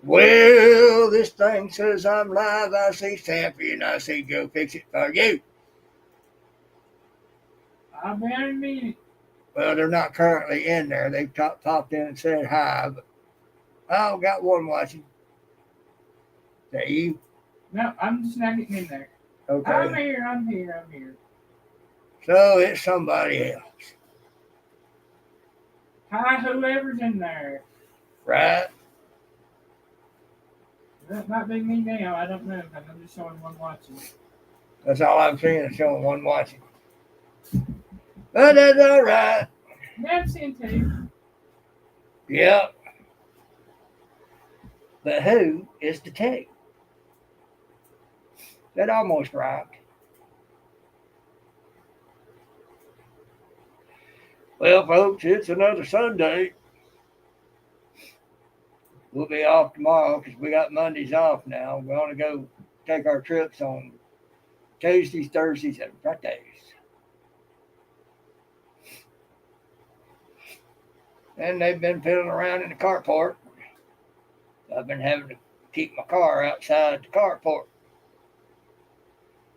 Well, this thing says I'm live. I see Stampy and I see Go Fix It for you. I'll be in a minute. Well, they're not currently in there. They've popped in and said hi, but I've got one watching. Is that you? No, I'm just not getting in there. Okay. I'm here. So it's somebody else. Hi, whoever's in there. Right? That might be me now. I don't know. I'm just showing one watching. That's all I'm seeing is showing one watching. But that's all right. Yeah, I'm seeing two. Yep. But who is the two? That almost right. Well, folks, it's another Sunday. We'll be off tomorrow because we got Mondays off now. We're going to go take our trips on Tuesdays, Thursdays, and Fridays. And they've been fiddling around in the carport. I've been having to keep my car outside the carport.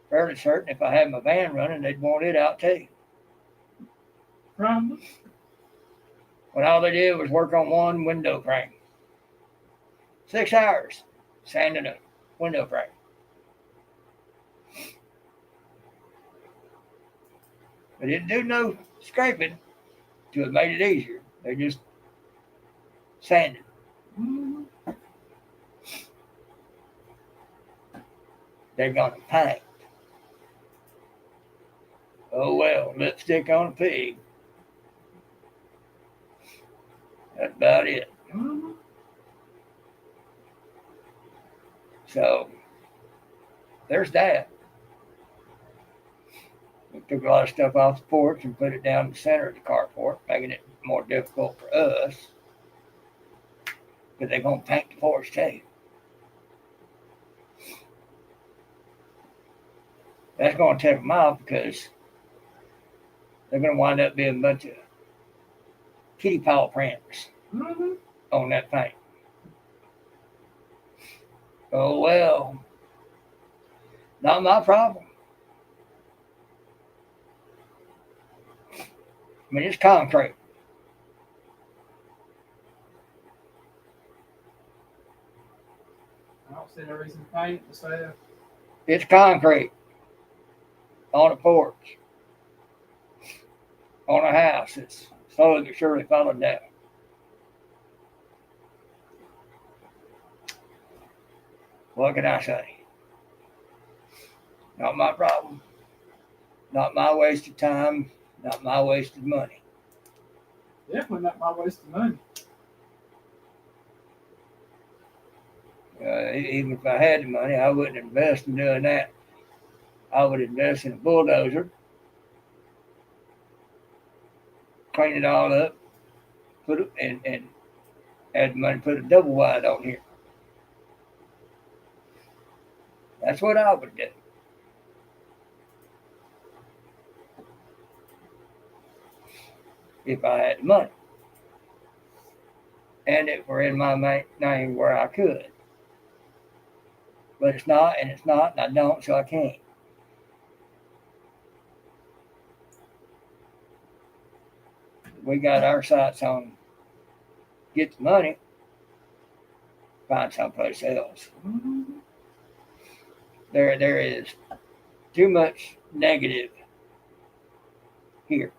Fairly certain if I had my van running, they'd want it out too. From? When all they did was work on one window frame. 6 hours sanding a window frame. They didn't do no scraping to have made it easier. They just sanded. Mm-hmm. They're going to paint. Oh well, lipstick on a pig. That's about it. Mm-hmm. So there's that. We took a lot of stuff off the porch and put it down the center of the carport, making it more difficult for us. Because they're going to paint the porch too. That's going to take them off because they're going to wind up being a bunch of kitty paw prints on that paint. Oh well, not my problem. I mean, it's concrete. I don't see no reason to paint it myself. It's concrete on a porch, on a house. It's slowly but surely falling down. What can I say? Not my problem. Not my wasted time. Not my wasted money. Definitely not my waste of money. Even if I had the money, I wouldn't invest in doing that. I would invest in a bulldozer, clean it all up, put it and add the money, put a double wide on here. That's what I would do. If I had the money. And it were in my name where I could. But it's not, and I don't, so I can't. We got our sights on get the money, find someplace else. Mm-hmm. There is too much negative here.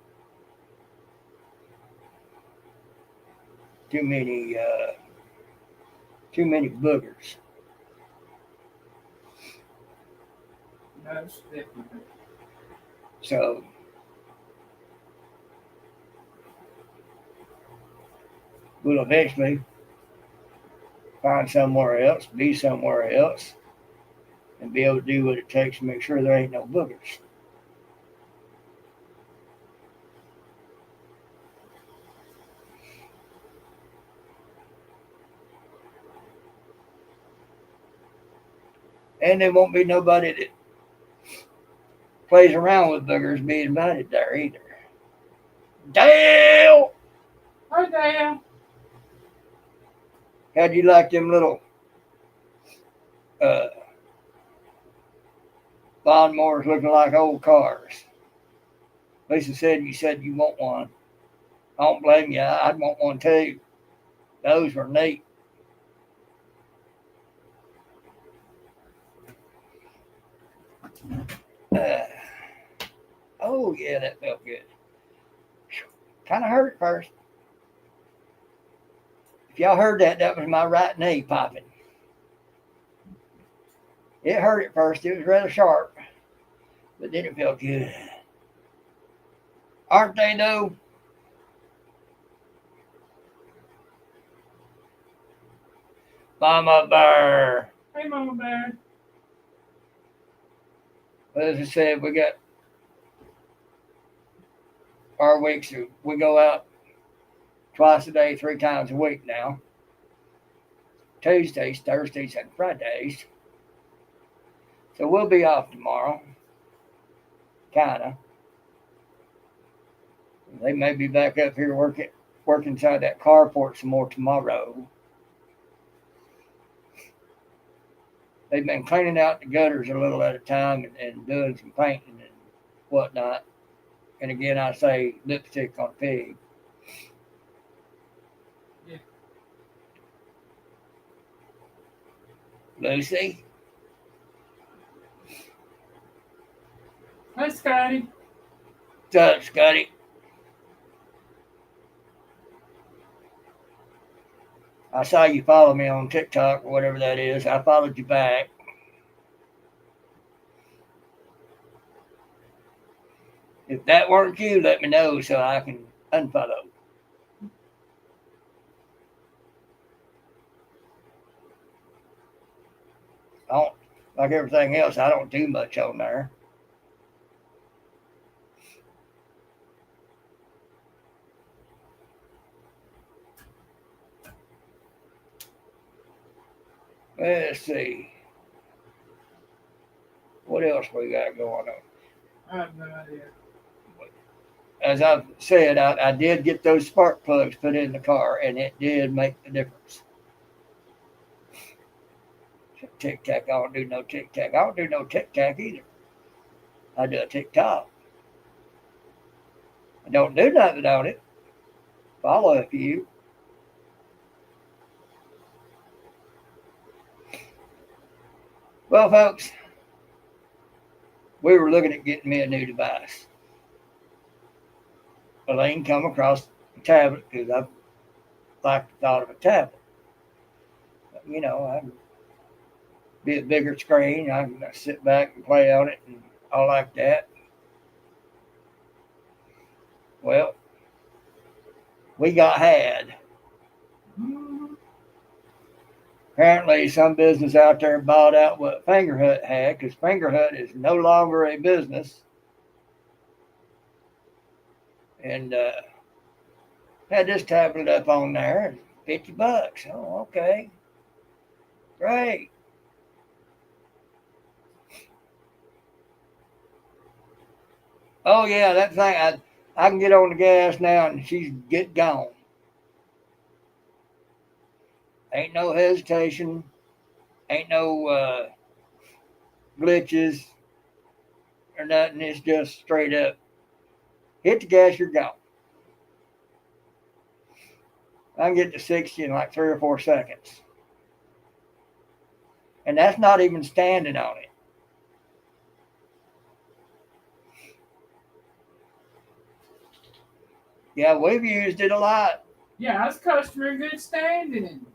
Too many boogers. Most definitely. So we'll eventually find somewhere else, be somewhere else, and be able to do what it takes to make sure there ain't no boogers. And there won't be nobody that plays around with boogers be invited there either. Dale! Hi, Dale. How'd you like them little lawnmowers looking like old cars. Lisa said you want one. I don't blame you. I'd want one too. Those were neat. Oh yeah, that felt good. Kind of hurt at first. If y'all heard that, that was my right knee popping. It hurt at first. It was rather sharp, but then it felt good. Aren't they though? Mama Bear. Hey, Mama Bear. As I said, we got our weeks. We go out twice a day, 3 times a week now. Tuesdays, Thursdays, and Fridays. So we'll be off tomorrow. Kinda. They may be back up here working inside that carport some more tomorrow. They've been cleaning out the gutters a little at a time and doing some painting and whatnot. And again, I say lipstick on a pig. Yeah. Lucy? Hi, Scotty. What's up, Scotty? I saw you follow me on TikTok or whatever that is. I followed you back. If that weren't you, let me know so I can unfollow. I don't, like everything else, I don't do much on there. Let's see. What else we got going on? I have no idea. As I've said, I did get those spark plugs put in the car, and it did make the difference. Tic Tac, I don't do no Tic Tac. I don't do no Tic Tac either. I do a TikTok. I don't do nothing on it. Follow a few. Well, folks, we were looking at getting me a new device. Elaine come across a tablet because I like the thought of a tablet. You know, I can be a bigger screen. I can sit back and play on it and all like that. Well, we got had. Apparently, some business out there bought out what Fingerhut had because Fingerhut is no longer a business. And had this tablet up on there, $50. Oh, okay. Great. Oh, yeah, that thing, I can get on the gas now and she's gone. Ain't no hesitation. Ain't no glitches or nothing. It's just straight up. Hit the gas, you're gone. I can get to 60 in like 3 or 4 seconds. And that's not even standing on it. Yeah, we've used it a lot. Yeah, us customer in good standing.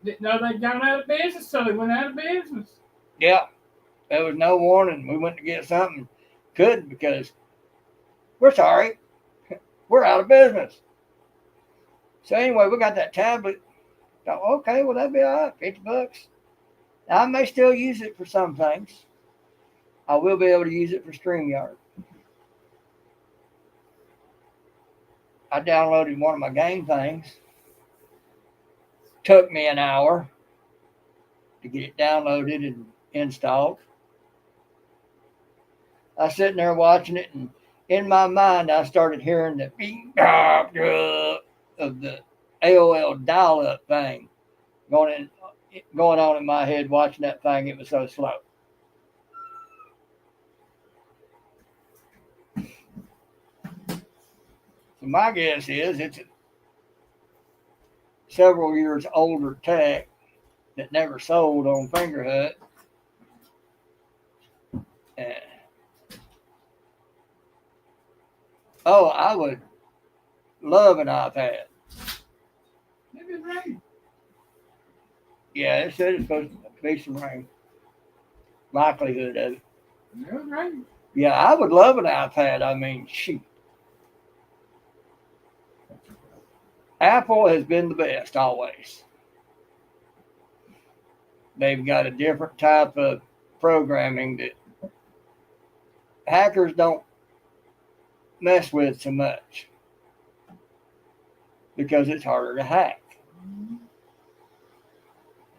Didn't know they'd gone out of business, so they went out of business. Yeah, there was no warning. We went to get something, couldn't because we're sorry, we're out of business. So anyway, we got that tablet. Thought, okay, well that'd be all right, $50. Now, I may still use it for some things. I will be able to use it for StreamYard. I downloaded one of my game things. Took me an hour to get it downloaded and installed. I was sitting there watching it, and in my mind, I started hearing the beep of the AOL dial-up thing going in going on in my head watching that thing. It was so slow. So my guess is it's a several years older tech that never sold on Fingerhut. And, oh, I would love an iPad. Maybe it's rain. Yeah, it said it's supposed to be some rain. Likelihood of it. It was rain. Yeah, I would love an iPad. I mean, shoot. Apple has been the best always. They've got a different type of programming that hackers don't mess with so much because it's harder to hack.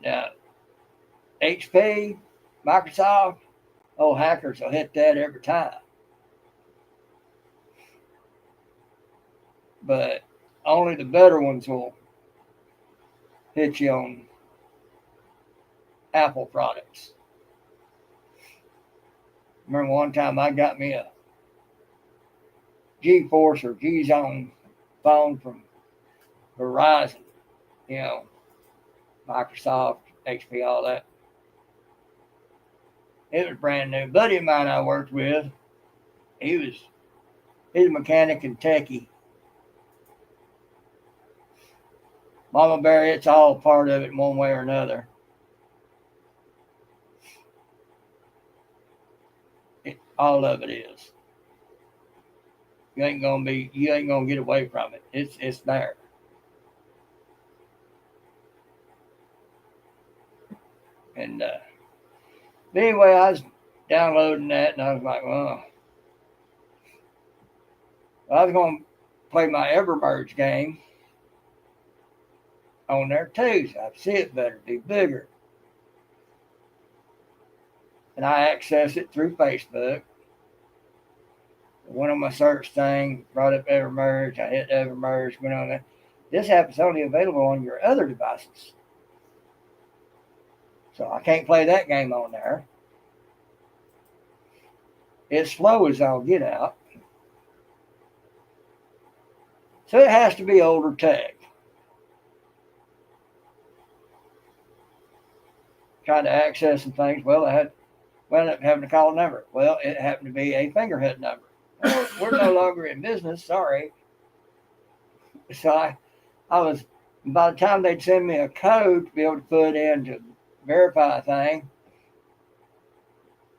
Now, HP, Microsoft, oh, hackers will hit that every time. But only the better ones will hit you on Apple products. Remember one time I got me a G-Force or G-Zone phone from Verizon, you know, Microsoft, HP, all that. It was brand new. A buddy of mine I worked with, he's a mechanic and techie. Mama Bear, it's all part of it one way or another. All of it is. You ain't gonna get away from it. It's there. And anyway, I was downloading that, and I was like, well, I was going to play my EverMerge game on there too, so I see it better, be bigger. And I access it through Facebook. Went on my search thing, brought up EverMerge. I hit EverMerge, went on that. This app is only available on your other devices. So I can't play that game on there. It's slow as all get out. So it has to be older tech. Trying to access some things. Well, I wound up having to call a number. Well, it happened to be a Fingerhut number. Well, we're no longer in business, sorry. So I was, by the time they'd send me a code to be able to put in to verify a thing,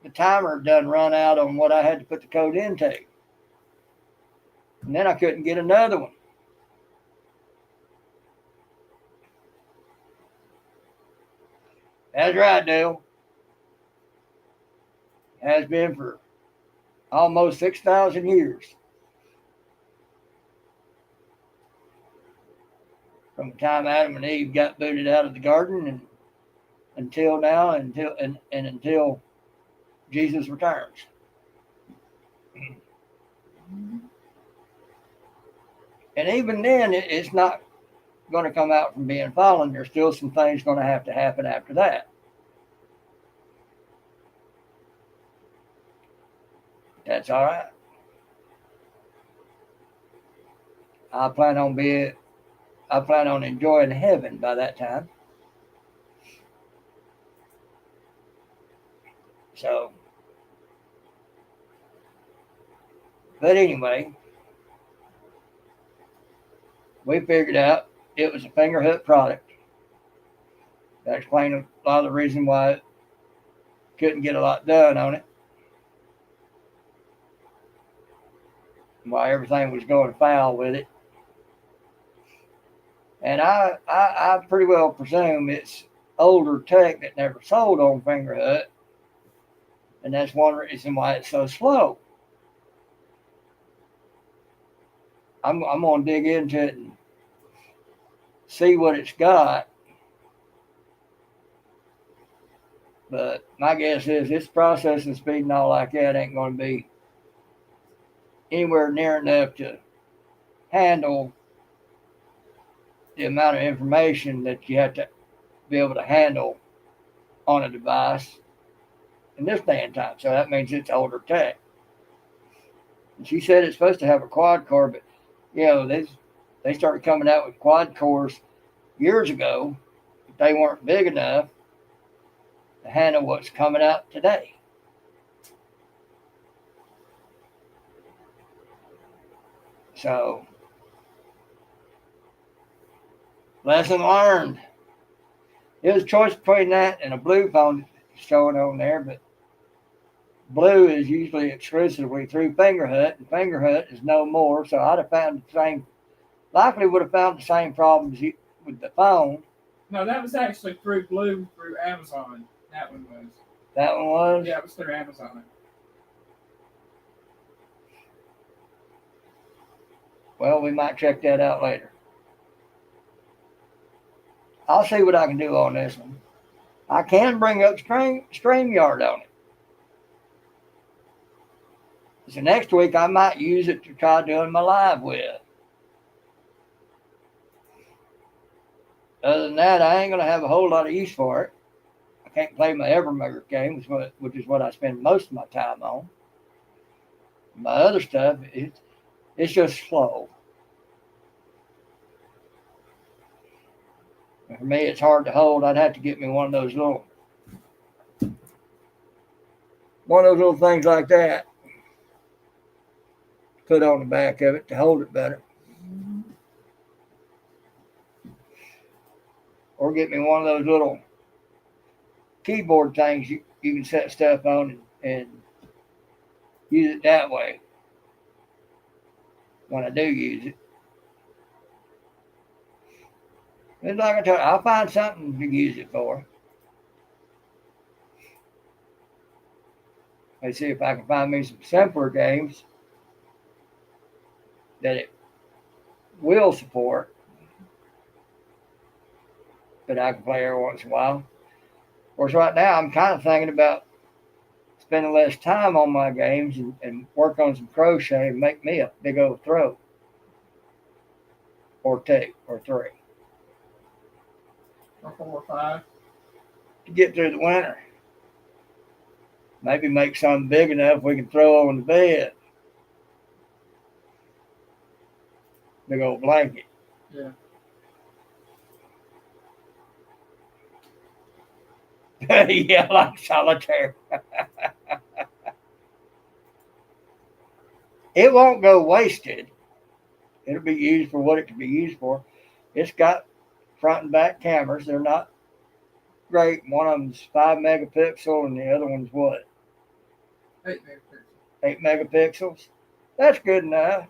the timer done run out on what I had to put the code into. And then I couldn't get another one. That's right, Dale. Has been for almost 6,000 years. From the time Adam and Eve got booted out of the garden and until now, until Jesus returns. And even then, it's not going to come out from being fallen. There's still some things going to happen after that. That's all right. I plan on enjoying heaven by that time. So, but anyway, we figured out it was a Fingerhut product. That explained a lot of the reason why it couldn't get a lot done on it. Why everything was going foul with it. And I pretty well presume it's older tech that never sold on Fingerhut. And that's one reason why it's so slow. I'm going to dig into it and see what it's got. But my guess is its processing speed and all like that ain't going to be anywhere near enough to handle the amount of information that you have to be able to handle on a device in this day and time. So that means it's older tech. And she said it's supposed to have a quad core, but they started coming out with quad cores years ago, but they weren't big enough to handle what's coming out today. So, lesson learned. It was a choice between that and a blue phone showing on there, but blue is usually exclusively through Fingerhut, and Fingerhut is no more. So I'd have found the same, likely would have found the same problems with the phone. No, that was actually through Amazon. That one was. That one was? Yeah, it was through Amazon. Well, we might check that out later. I'll see what I can do on this one. I can bring up StreamYard on it. So next week I might use it to try doing my live with. Other than that, I ain't going to have a whole lot of use for it. I can't play my Evermurder game, which is what I spend most of my time on. My other stuff, it's just slow. And for me, it's hard to hold. I'd have to get me one of those little things like that, put on the back of it to hold it better. Or get me one of those little keyboard things you can set stuff on and use it that way when I do use it. It's like I told you, I'll find something to use it for. Let's see if I can find me some simpler games that it will support, that I can play every once in a while. Of course, right now I'm kind of thinking about spending less time on my games and work on some crochet and make me a big old throw. Or 2 or 3. Or 4 or 5. To get through the winter. Maybe make something big enough we can throw on the bed. Big old blanket. Yeah. Yeah, like solitaire. It won't go wasted. It'll be used for what it can be used for. It's got front and back cameras. They're not great. One of them's 5 megapixel and the other one's what? 8 megapixels. 8 megapixels. That's good enough.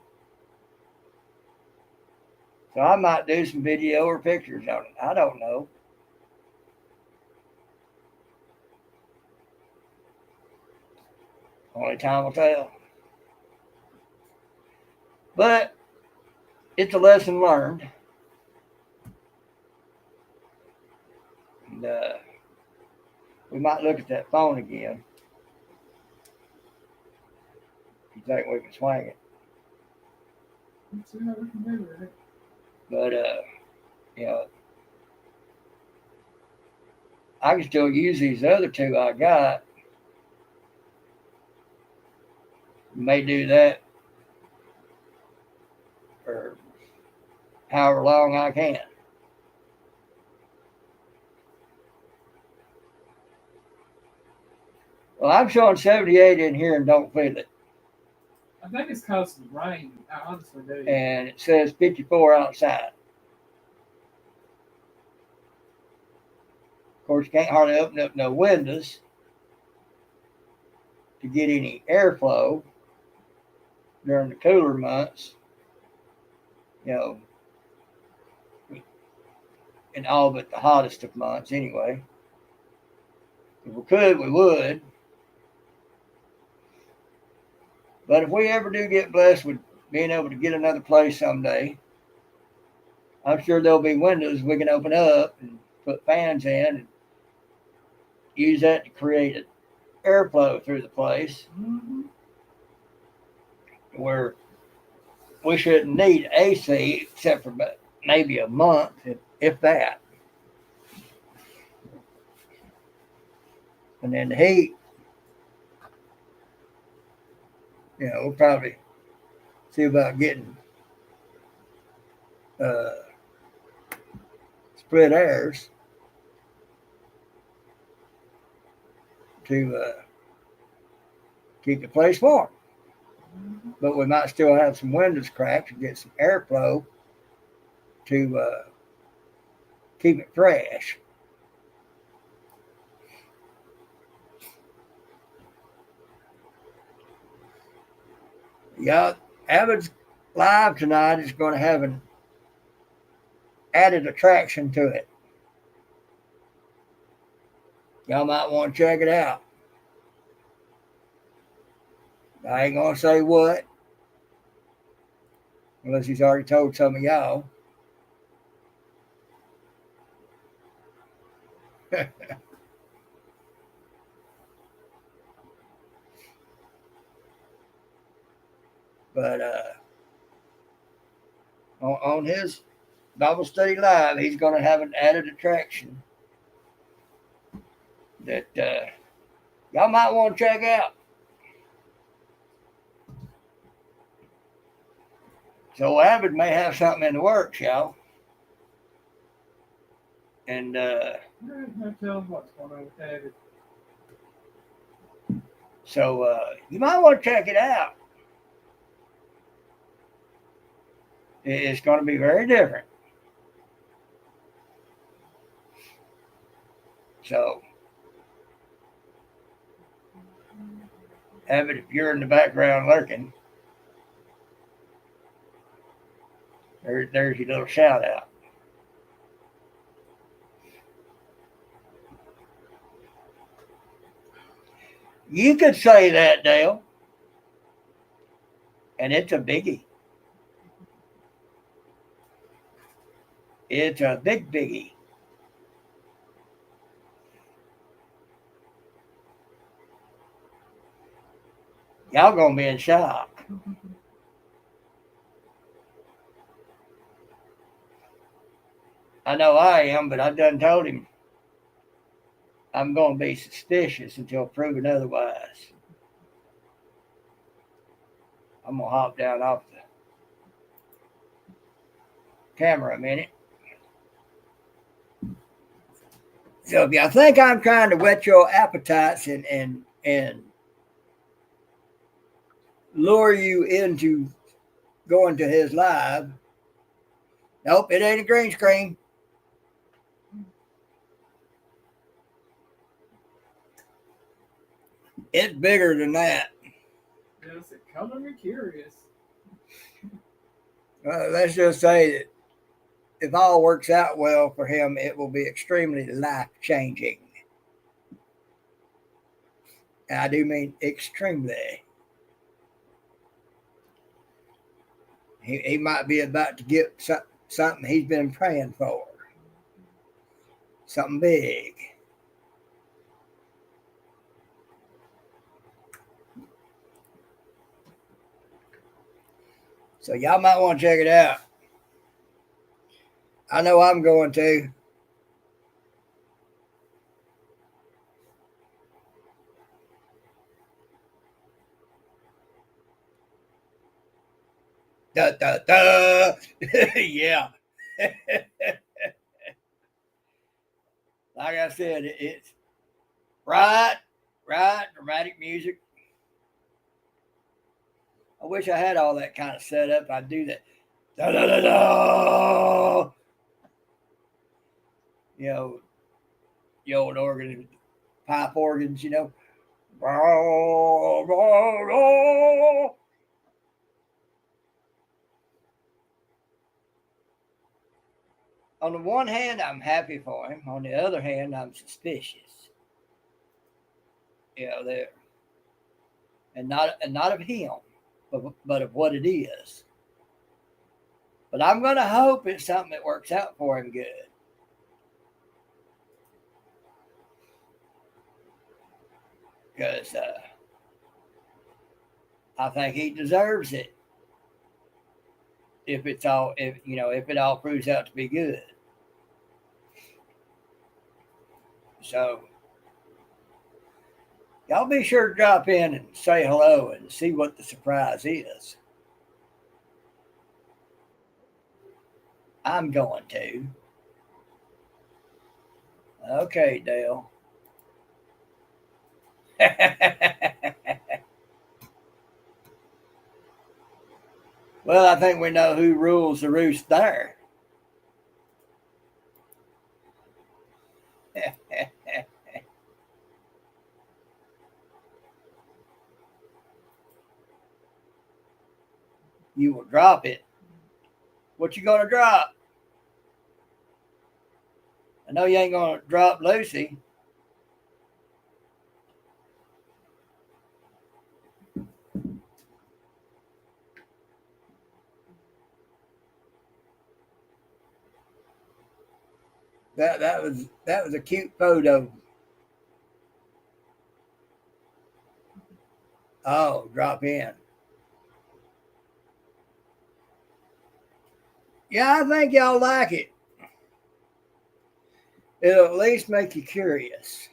So I might do some video or pictures on it. I don't know. Only time will tell. But it's a lesson learned. And we might look at that phone again. If you think we can swing it. Let's see how we can do with it. But, I can still use these other 2 I got. May do that for however long I can. Well, I'm showing 78 in here and don't feel it. I think it's because of the rain. I honestly do. And it says 54 outside. Of course, you can't hardly open up no windows to get any airflow during the cooler months. In all but the hottest of months anyway. If we could, we would. But if we ever do get blessed with being able to get another place someday, I'm sure there'll be windows we can open up and put fans in and use that to create airflow through the place. Mm-hmm. Where we shouldn't need AC except for maybe a month, if that. And then the heat, we'll probably see about getting uh, split airs to keep the place warm. But we might still have some windows cracked to get some airflow to keep it fresh. Yeah, Avid's Live tonight is going to have an added attraction to it. Y'all might want to check it out. I ain't going to say what, unless he's already told some of y'all. But on his Bible Study Live, he's going to have an added attraction that y'all might want to check out. So Avid may have something in the works, y'all. And tell them what's going on with Avid. So you might want to check it out. It's going to be very different. So, Avid, if you're in the background lurking, there's your little shout out. You could say that, Dale. And it's a biggie. It's a big biggie. Y'all gonna be in shock. I know I am, but I done told him I'm gonna be suspicious until proven otherwise. I'm gonna hop down off the camera a minute. So if y'all think I'm trying to whet your appetites and lure you into going to his live, nope, it ain't a green screen. It's bigger than that. Yes, it color me curious. Let's just say that if all works out well for him, it will be extremely life-changing. And I do mean extremely. He might be about to get something he's been praying for. Something big. So y'all might want to check it out. I know I'm going to. Da, da, da. Yeah. Like I said, it's right, dramatic music. I wish I had all that kind of set up. I'd do that. Da, da, da, da. The old organ, pipe organs, On the one hand, I'm happy for him. On the other hand, I'm suspicious. There, and not of him, but of what it is. But I'm going to hope it's something that works out for him good. Because I think he deserves it. If it all proves out to be good. So Y'all be sure to drop in and say hello and see what the surprise is. I'm going to. Okay, Dale. Well, I think we know who rules the roost there. You will drop it. What you gonna drop? I know you ain't gonna drop Lucy. That was a cute photo. Oh, drop in. Yeah, I think y'all like it. It'll at least make you curious.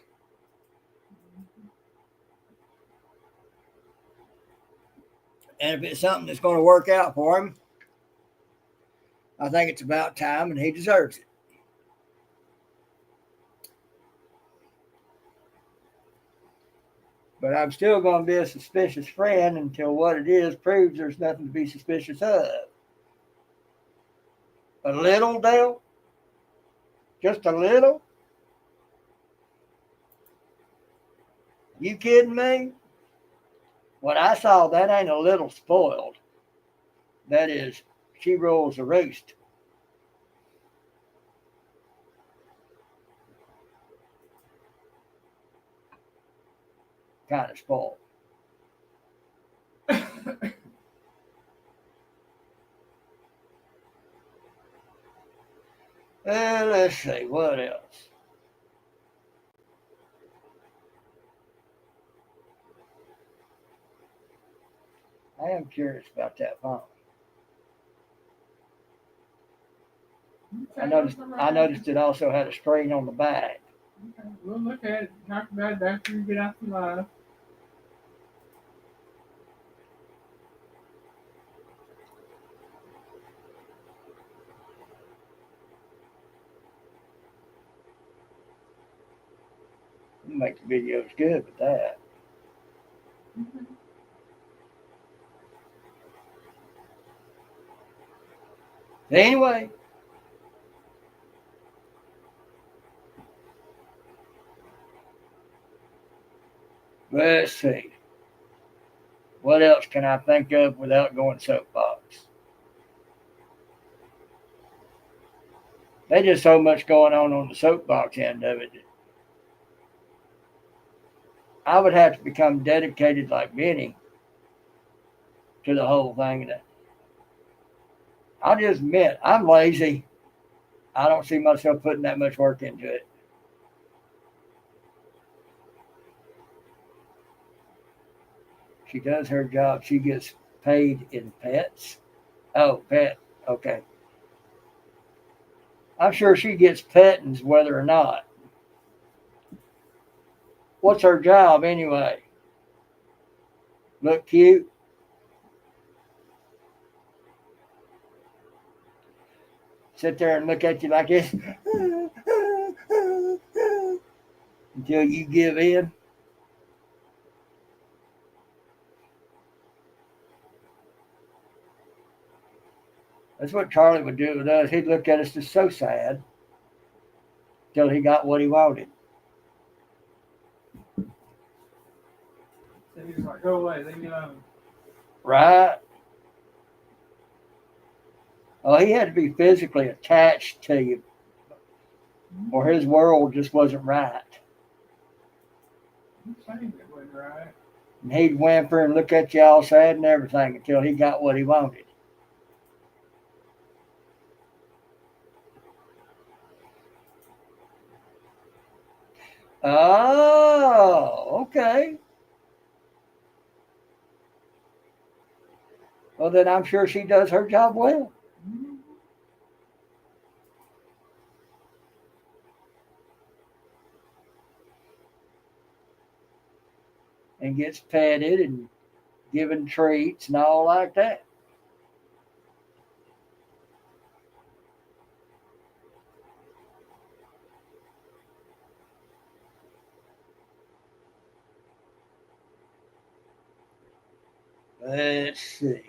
And if it's something that's going to work out for him, I think it's about time and he deserves it. But I'm still going to be a suspicious friend until what it is proves there's nothing to be suspicious of. A little, Dale? Just a little? You kidding me? What I saw, that ain't a little spoiled. That is, she rules the roost. Kind of spoiled. Let's see, what else? I am curious about that phone. I noticed it also had a screen on the back. Okay, we'll look at it, talk about it after you get out the live. You make the videos good with that. Okay. Anyway, let's see. What else can I think of without going soapbox? There's just so much going on the soapbox end of it. I would have to become dedicated like Benny to the whole thing. I'll just admit, I'm lazy. I don't see myself putting that much work into it. She does her job. She gets paid in pets. Oh, pet. Okay. I'm sure she gets pettings whether or not. What's her job anyway? Look cute? Sit there and look at you like this until you give in? That's what Charlie would do with us. He'd look at us just so sad till he got what he wanted. So he was like, go away, leave me alone. Right? Oh, he had to be physically attached to you, or his world just wasn't right. I'm saying it wasn't right. And he'd whimper and look at you all sad and everything until he got what he wanted. Oh, okay. Well, then I'm sure she does her job well. Mm-hmm. and gets petted and given treats and all like that. Let's see.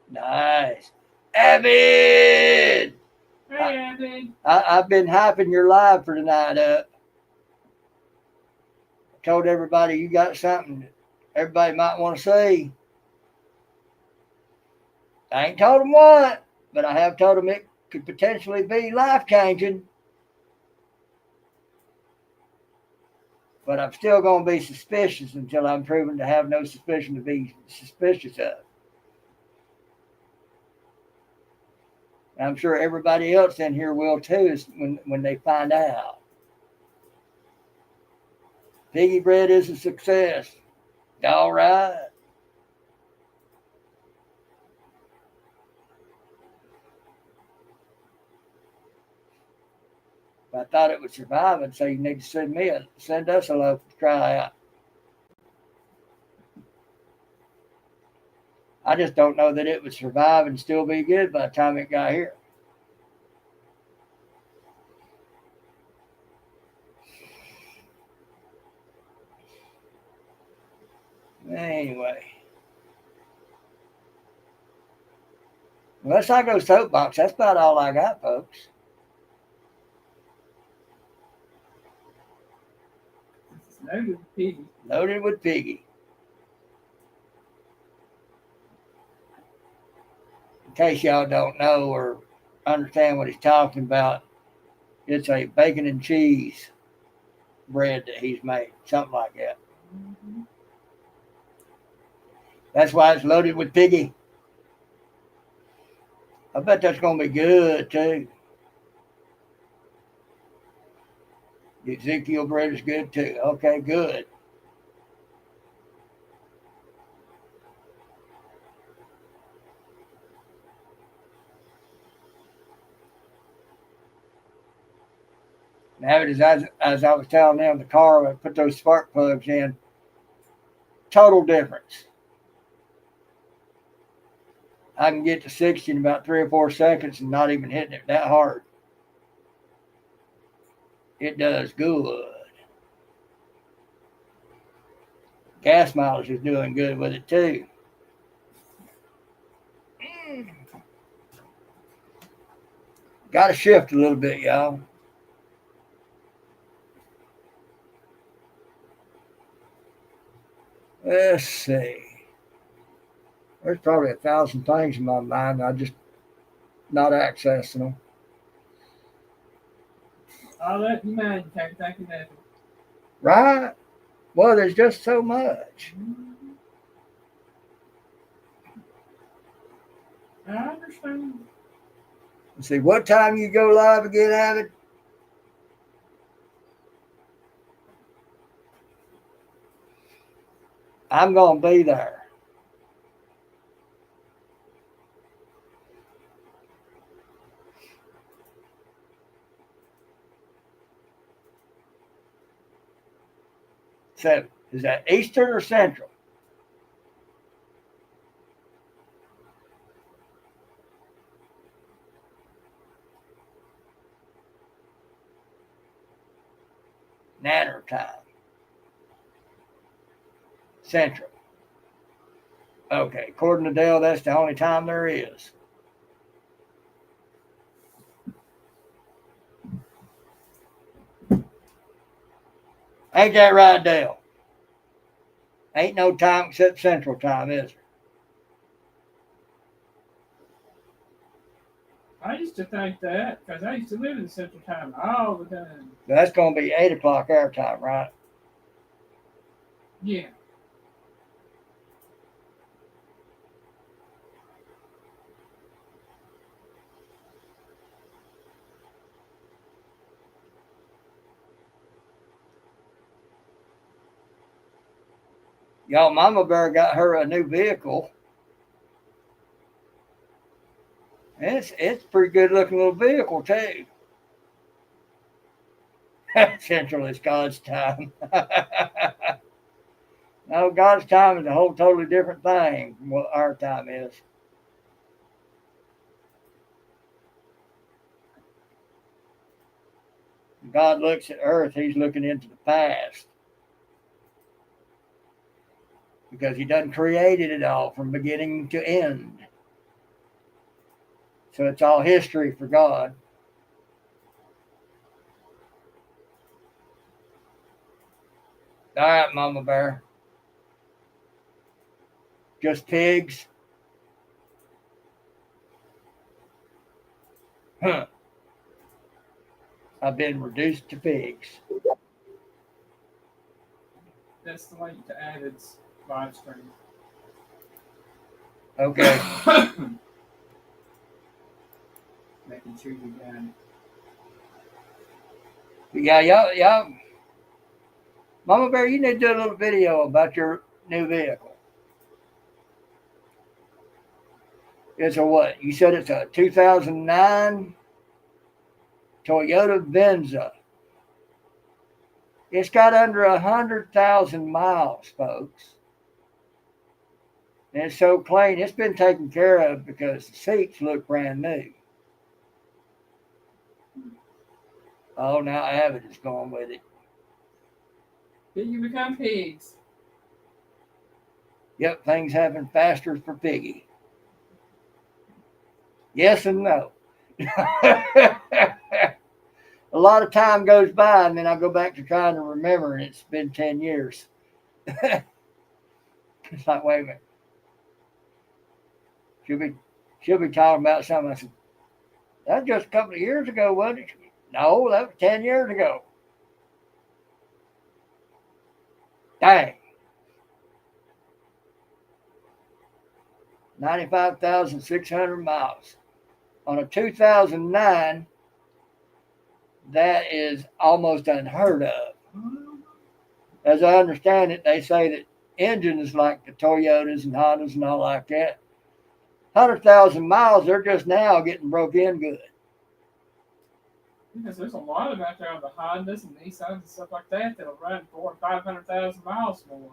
Nice. Evan! Hey, Andy. I've been hyping your live for tonight up. I told everybody you got something that everybody might want to see. I ain't told them what, but I have told them it could potentially be life changing. But I'm still going to be suspicious until I'm proven to have no suspicion to be suspicious of. And I'm sure everybody else in here will too when they find out. Piggy bread is a success. All right. If I thought it would survive, I'd say you need to send us a loaf to try out. I just don't know that it would survive and still be good by the time it got here. Anyway. Unless I go soapbox, that's about all I got, folks. Loaded with Piggy. Loaded with Piggy. In case y'all don't know or understand what he's talking about, it's a bacon and cheese bread that he's made, something like that. Mm-hmm. That's why it's loaded with Piggy. I bet that's going to be good too. The Ezekiel bread is good too. Okay, good. Now, as I was telling them, the car, I put those spark plugs in, total difference. I can get to 60 in about 3 or 4 seconds and not even hitting it that hard. It does good. Gas mileage is doing good with it too. Got to shift a little bit, y'all. Let's see. There's probably 1,000 things in my mind. I just not accessing them. I'll let you manage. Can't think of that. Right? Well, there's just so much. Mm-hmm. I understand. Let's see, what time you go live again, Avid? I'm going to be there. So, is that Eastern or Central? Nanner time. Central. Okay, according to Dale, that's the only time there is. Ain't that right, Dale? Ain't no time except Central time, is there? I used to think that because I used to live in Central Time all the time. That's going to be 8 o'clock our time, right? Yeah. Y'all, Mama Bear got her a new vehicle. It's a pretty good looking little vehicle too. Central is God's time. No, God's time is a whole totally different thing from what our time is. God looks at earth, he's looking into the past. Because he done created it all from beginning to end. So it's all history for God. All right, Mama Bear. Just pigs? Huh. I've been reduced to pigs. That's the link to add its live stream. Okay. Making sure you got it. Yeah, y'all. Mama Bear, you need to do a little video about your new vehicle. It's a what? You said it's a 2009 Toyota Venza. It's got under 100,000 miles, folks. And it's so clean. It's been taken care of because the seats look brand new. Oh, now Abbott is going with it. Did you become pigs? Yep, things happen faster for Piggy. Yes and no. A lot of time goes by, and then I go back to trying to remember, and it's been 10 years. It's like, wait a minute. She'll be talking about something. I said, that was just a couple of years ago, wasn't it? No, that was 10 years ago. Dang. 95,600 miles. On a 2009, that is almost unheard of. As I understand it, they say that engines like the Toyotas and Hondas and all like that, 100,000 miles, they're just now getting broke in good. Because there's a lot of them out there on the Hondas and Nissans and stuff like that that'll run 400,000 or 500,000 miles more.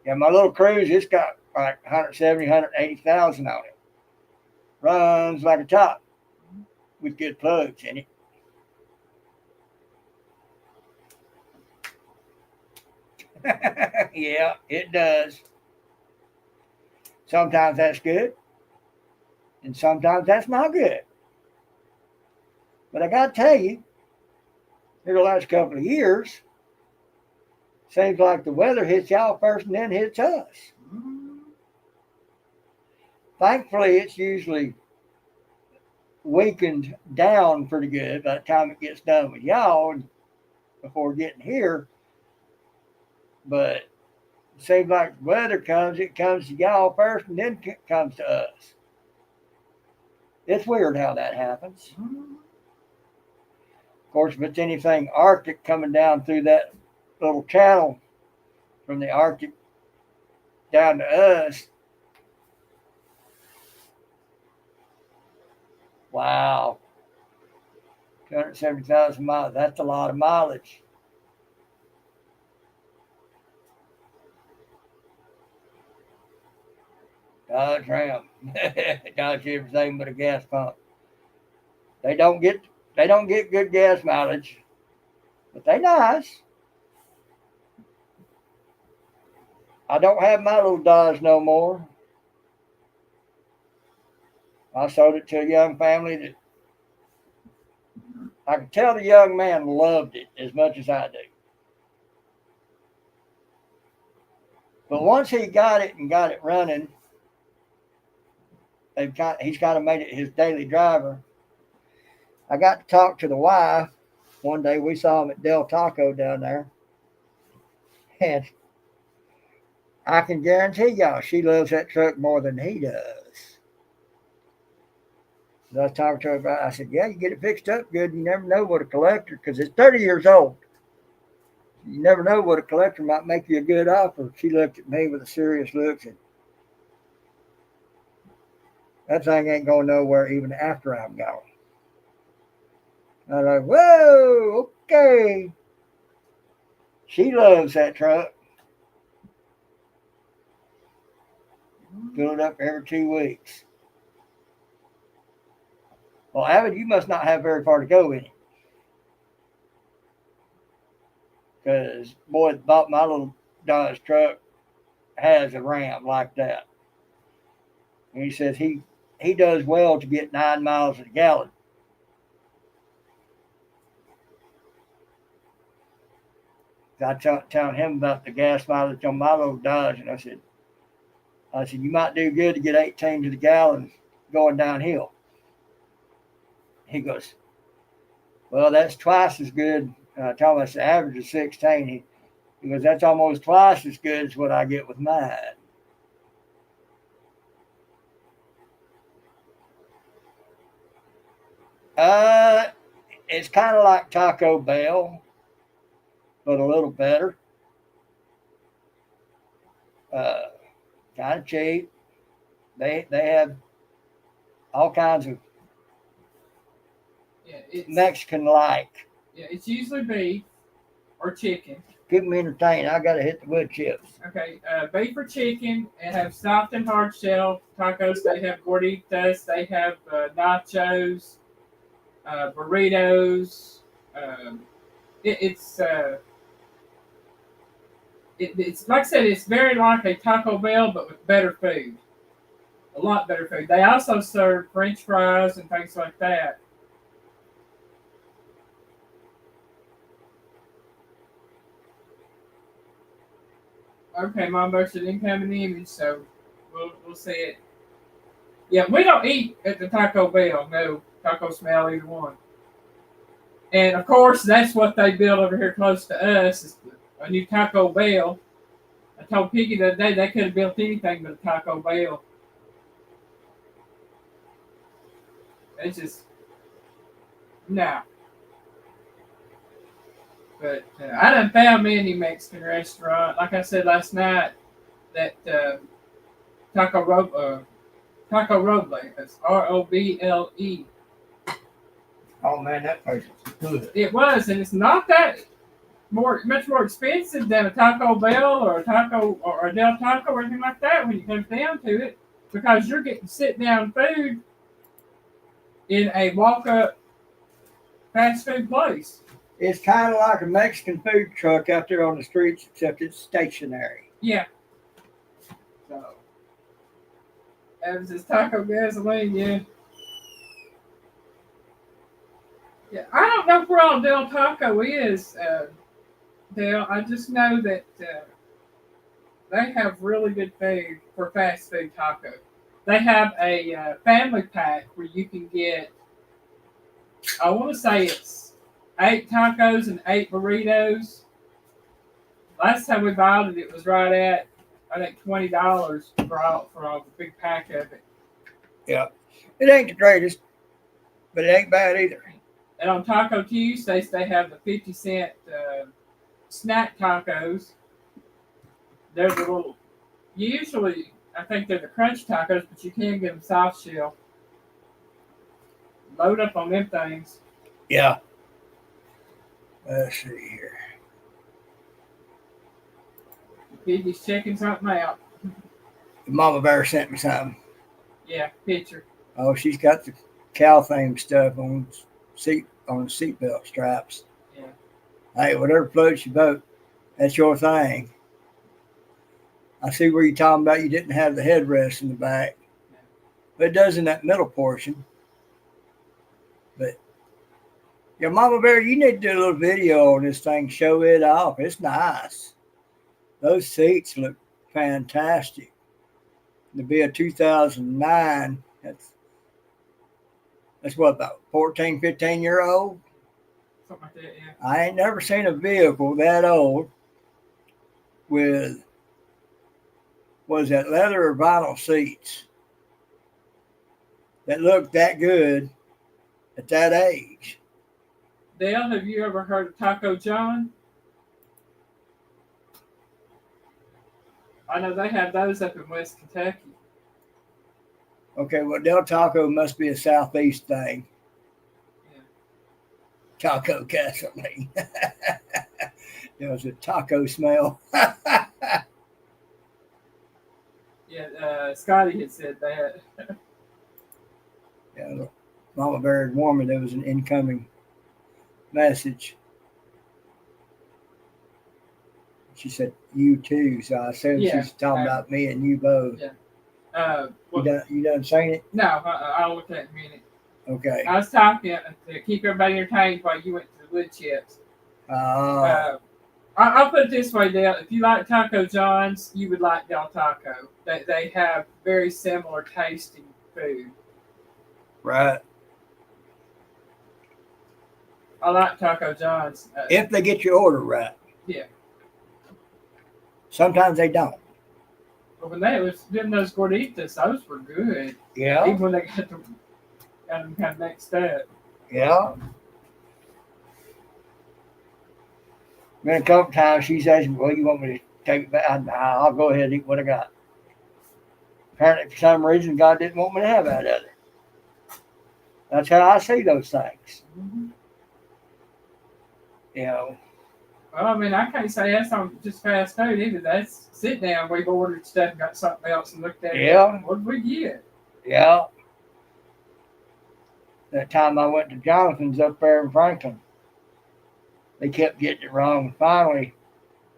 Yeah, my little Cruise, it's got like 170, 180,000 on it. Runs like a top with good plugs in it. Yeah, it does. Sometimes that's good, and sometimes that's not good. But I got to tell you, here the last couple of years, seems like the weather hits y'all first and then hits us. Thankfully, it's usually weakened down pretty good by the time it gets done with y'all before getting here. But it seems like weather comes, it comes to y'all first and then it comes to us. It's weird how that happens. Of course, if it's anything Arctic coming down through that little channel from the Arctic down to us, wow, 270,000 miles, that's a lot of mileage. Dodge Ram. Dodge everything but a gas pump. They don't get good gas mileage, but they nice. I don't have my little Dodge no more. I sold it to a young family that I could tell the young man loved it as much as I do. But once he got it and got it running, he's kind of made it his daily driver. I got to talk to the wife. One day we saw him at Del Taco down there. And I can guarantee y'all she loves that truck more than he does. So I was talking to her about it. I said, yeah, you get it fixed up good. You never know what a collector, because it's 30 years old. You never know what a collector might make you a good offer. She looked at me with a serious look and That thing ain't going nowhere even after I'm gone. I'm like, whoa, okay. She loves that truck. Fill it up every 2 weeks. Well, Avid, you must not have very far to go in it. Because, boy, about my little Dodge truck has a ramp like that. And he says he does well to get 9 miles a gallon. I telling him about the gas mileage on my little Dodge, and I said, you might do good to get 18 to the gallon going downhill. He goes, well, that's twice as good. I told him I said, average is 16. He goes, that's almost twice as good as what I get with mine. It's kind of like Taco Bell, but a little better. Kind of cheap. They have all kinds of Mexican like. Yeah, it's usually beef or chicken. Keep me entertained. I gotta hit the wood chips. Okay, beef or chicken. They have soft and hard shell tacos. They have gorditas. They have nachos, burritos. It's like I said. It's very like a Taco Bell, but with better food. A lot better food. They also serve French fries and things like that. Okay, Mom posted incoming image, so we'll see it. Yeah, we don't eat at the Taco Bell. No, Taco Smell, either one. And of course, that's what they build over here close to us is a new Taco Bell. I told Piggy the other day they could have built anything but a Taco Bell. It's just no. But I done found me a new Mexican restaurant. Like I said last night, that Taco Roble. That's Roble. Oh man, that place is good. It was, and it's not that much more expensive than a Taco Bell or a Taco or a Del Taco or anything like that when it comes down to it, because you're getting sit down food in a walk up fast food place. It's kind of like a Mexican food truck out there on the streets, except it's stationary. Yeah. So, Evans' Taco Gasoline, yeah. Yeah, I don't know where all Del Taco is, Del. I just know that they have really good food for fast food taco. They have a family pack where you can get, I want to say it's 8 tacos and 8 burritos. Last time we bought it, it was right at, I think, $20 for all the big pack of it. Yeah. It ain't the greatest, but it ain't bad either. And on Taco Tuesdays, they have the 50-cent snack tacos. They're the little, usually, I think they're the crunch tacos, but you can get them soft shell. Load up on them things. Yeah. Let's see here. Piggy's checking something out. Mama Bear sent me something. Yeah, picture. Oh, she's got the cow theme stuff on seatbelt straps. Yeah. Hey, whatever floats your boat, that's your thing. I see where you're talking about you didn't have the headrest in the back. Yeah. But it does in that middle portion. But yeah, Mama Bear, you need to do a little video on this thing, show it off. It's nice. Those seats look fantastic. To be a 2009, that's what, about 14, 15-year-old? Something like that, yeah. I ain't never seen a vehicle that old with, was that leather or vinyl seats that looked that good at that age. Dale, have you ever heard of Taco John? I know they have those up in West Kentucky. Okay, well, Del Taco must be a southeast thing. Yeah. Taco gasoline. There was a taco smell. Yeah, Scotty had said that. Yeah, Mama Bear had warned me there was an incoming message. She said, "You too," so I assume Yeah. she's talking about me and you both. Yeah. You Well, done seen it? no, I'll look at it in a minute. Okay. I was talking to keep everybody entertained while you went to the wood chips. Oh, I'll put it this way, Dale. If you like Taco John's, you would like Del Taco. They have very similar tasting food. right. I like Taco John's. If they get your order right. Yeah. Sometimes they don't. But when they was doing those gorditas, those were good. Yeah. Even when they got them kind of mixed up. Yeah. Been a couple times she's asked me, "Well, you want me to take it back?" I'll go ahead and eat what I got. Apparently, for some reason, God didn't want me to have that other. That's how I see those things. Mm-hmm. You know. Well, I mean, I can't say that's on just fast food either. That's sit down. We've ordered stuff and got something else and looked at it. Yeah. What did we get? Yeah. That time I went to Jonathan's up there in Franklin, they kept getting it wrong. Finally,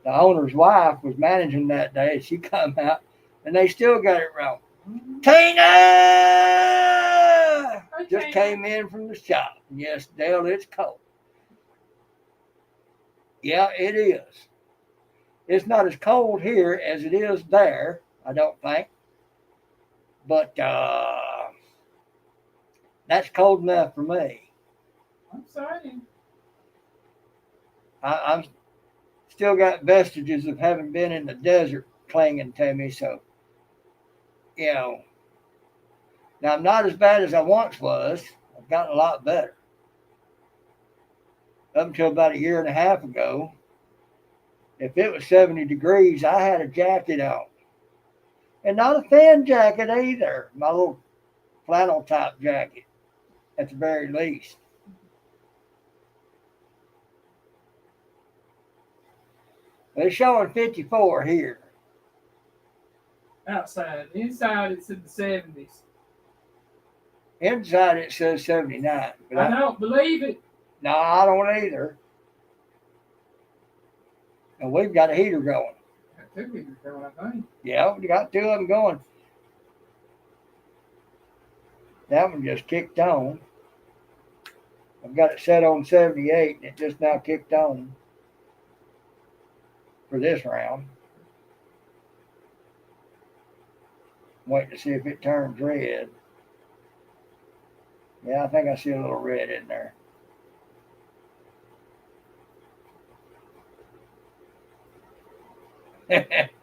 the owner's wife was managing that day, and she come out, and they still got it wrong. Mm-hmm. Tina just Tina. came in from the shop. Yes, Dale, it's cold. Yeah, it is. It's not as cold here as it is there, I don't think. But that's cold enough for me. I'm sorry. I'm still got vestiges of having been in the desert clinging to me, so you know. Now I'm not as bad as I once was. I've gotten a lot better. Up until about a year and a half ago, if it was 70 degrees, I had a jacket on. And not a thin jacket either. My little flannel type jacket, at the very least. They're showing 54 here. Outside. Inside, it's in the 70s. Inside it says 79. But I don't believe it. No, I don't either. And we've got a heater going. Got two people going, I think. Yeah, we got two of them going. That one just kicked on. I've got it set on 78 and it just now kicked on for this round. Waiting to see if it turns red. Yeah, I think I see a little red in there.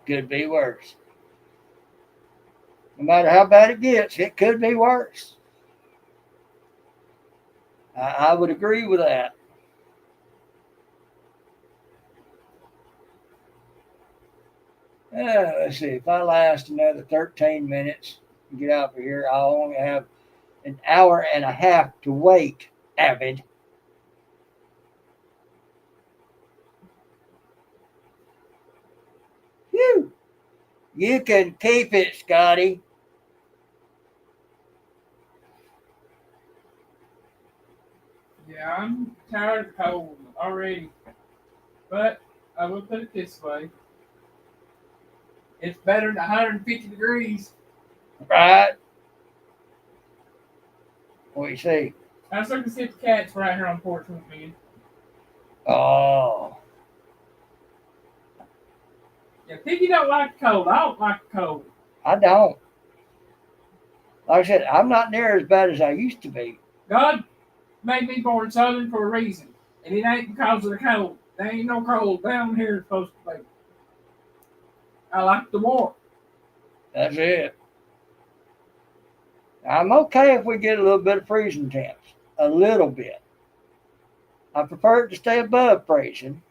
Could be worse. No matter how bad it gets, it could be worse. I would agree with that. Let's see. If I last another 13 minutes and get out of here, I'll only have an hour and a half to wait, Avid. Phew. You can keep it, Scotty. Yeah, I'm tired of cold already. But I will put it this way. It's better than 150 degrees. Right? What do you see? I was looking to see if the cat's right here on the porch with me. Oh. Yeah, Piggy don't like the cold. I don't like the cold. I don't. Like I said, I'm not near as bad as I used to be. God made me born southern for a reason. And it ain't because of the cold. There ain't no cold down here supposed to be. I like the warm. That's it. I'm okay if we get a little bit of freezing temps. A little bit. I prefer it to stay above freezing.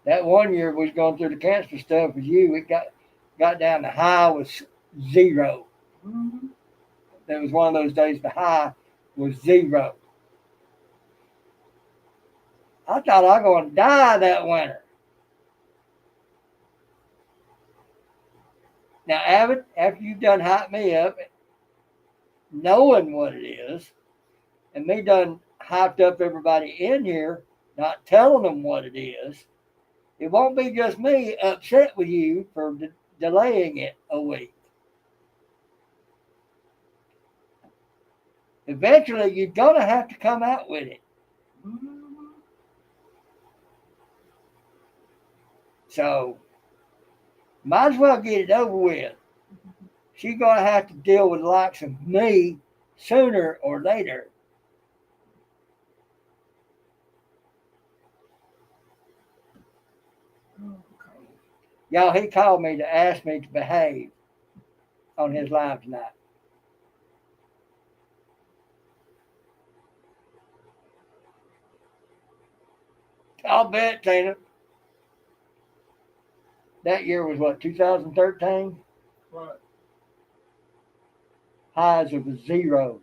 That one year we was going through the cancer stuff with you, got down, the high was 0. Mm-hmm. It was one of those days the high was 0. I thought I was going to die that winter. Now, Abbott, after you've done hyped me up, knowing what it is, and me done hyped up everybody in here, not telling them what it is, it won't be just me upset with you for delaying it a week. Eventually, you're going to have to come out with it. Mm-hmm. So, might as well get it over with. She's going to have to deal with the likes of me sooner or later. Okay. Y'all, he called me to ask me to behave on his live tonight. I'll bet, Tina. That year was what, 2013? What? Highs of 0.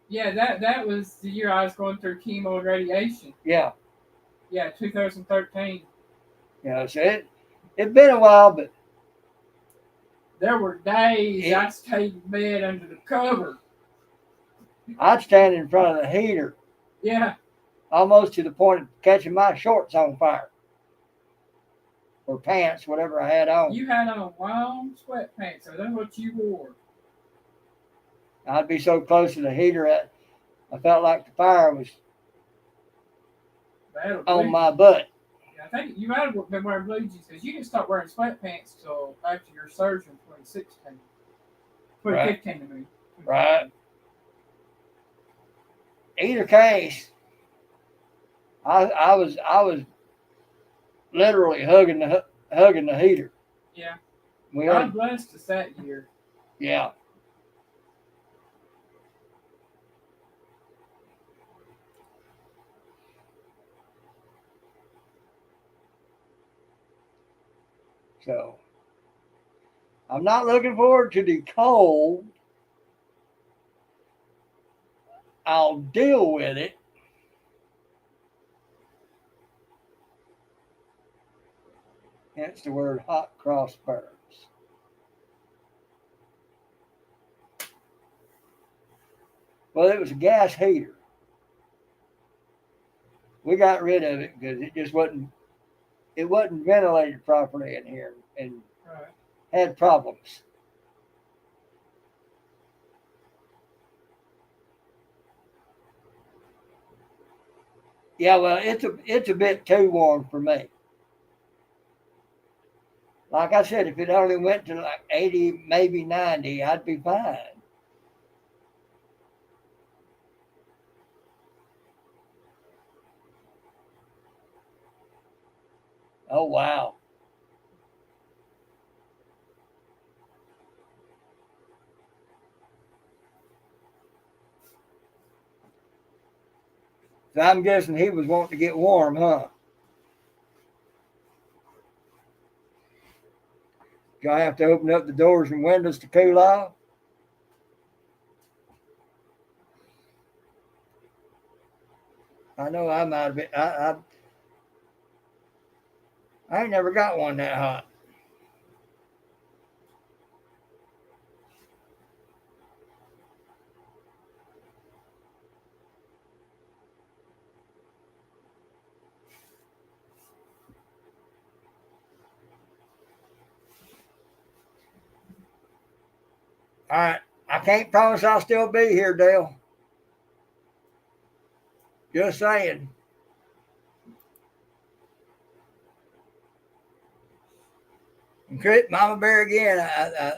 Yeah, that was the year I was going through chemo and radiation. Yeah. Yeah, 2013. So it's been a while, but There were days I stayed in bed under the cover. I'd stand in front of the heater Yeah. almost to the point of catching my shorts on fire. Or pants, whatever I had on. You had on long sweatpants, so that's what you wore. I'd be so close to the heater that I felt like the fire was on my butt. Yeah, I think you might have been wearing blue jeans because you didn't start wearing sweatpants till after your surgery in 2016. 2015 to me. Right. Either case, I was literally hugging the heater. Yeah. We God blessed us that year. Yeah. So, I'm not looking forward to the cold. I'll deal with it. Hence the word hot cross burns. Well, it was a gas heater. We got rid of it because it wasn't ventilated properly in here and Right. had problems. Yeah, well, it's a bit too warm for me. Like I said, if it only went to like 80, maybe 90, I'd be fine. Oh, wow. So I'm guessing he was wanting to get warm, huh? Do I have to open up the doors and windows to cool off? I know I might have been. I ain't never got one that hot. All right. I can't promise I'll still be here, Dale. Just saying. And Chris, Mama Bear again,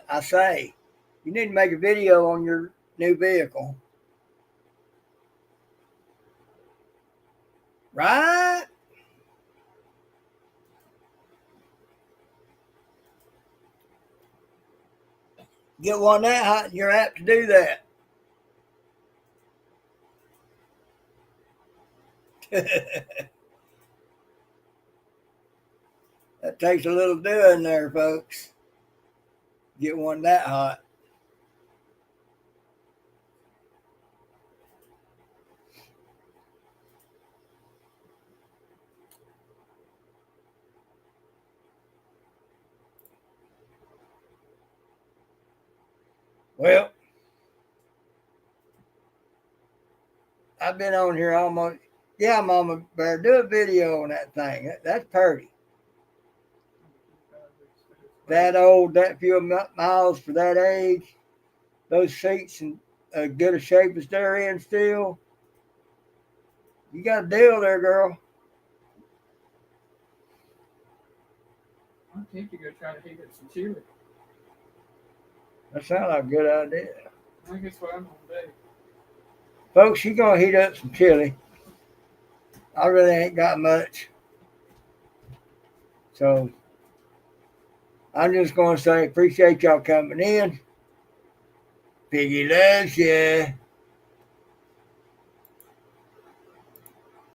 I say, you need to make a video on your new vehicle. Right? Get one that hot and you're apt to do that. That takes a little doing there, folks. Get one that hot. Well, I've been on here almost. Yeah, Mama Bear, do a video on that thing. That's pretty. That old, that few miles for that age, those seats in good a shape as they're in still. You got a deal there, girl. I'm tempted to go try to heat up some chili. That sounds like a good idea. I think that's what I'm gonna do. Folks, she's going to heat up some chili. I really ain't got much. So I'm just going to say, appreciate y'all coming in. Piggy loves ya.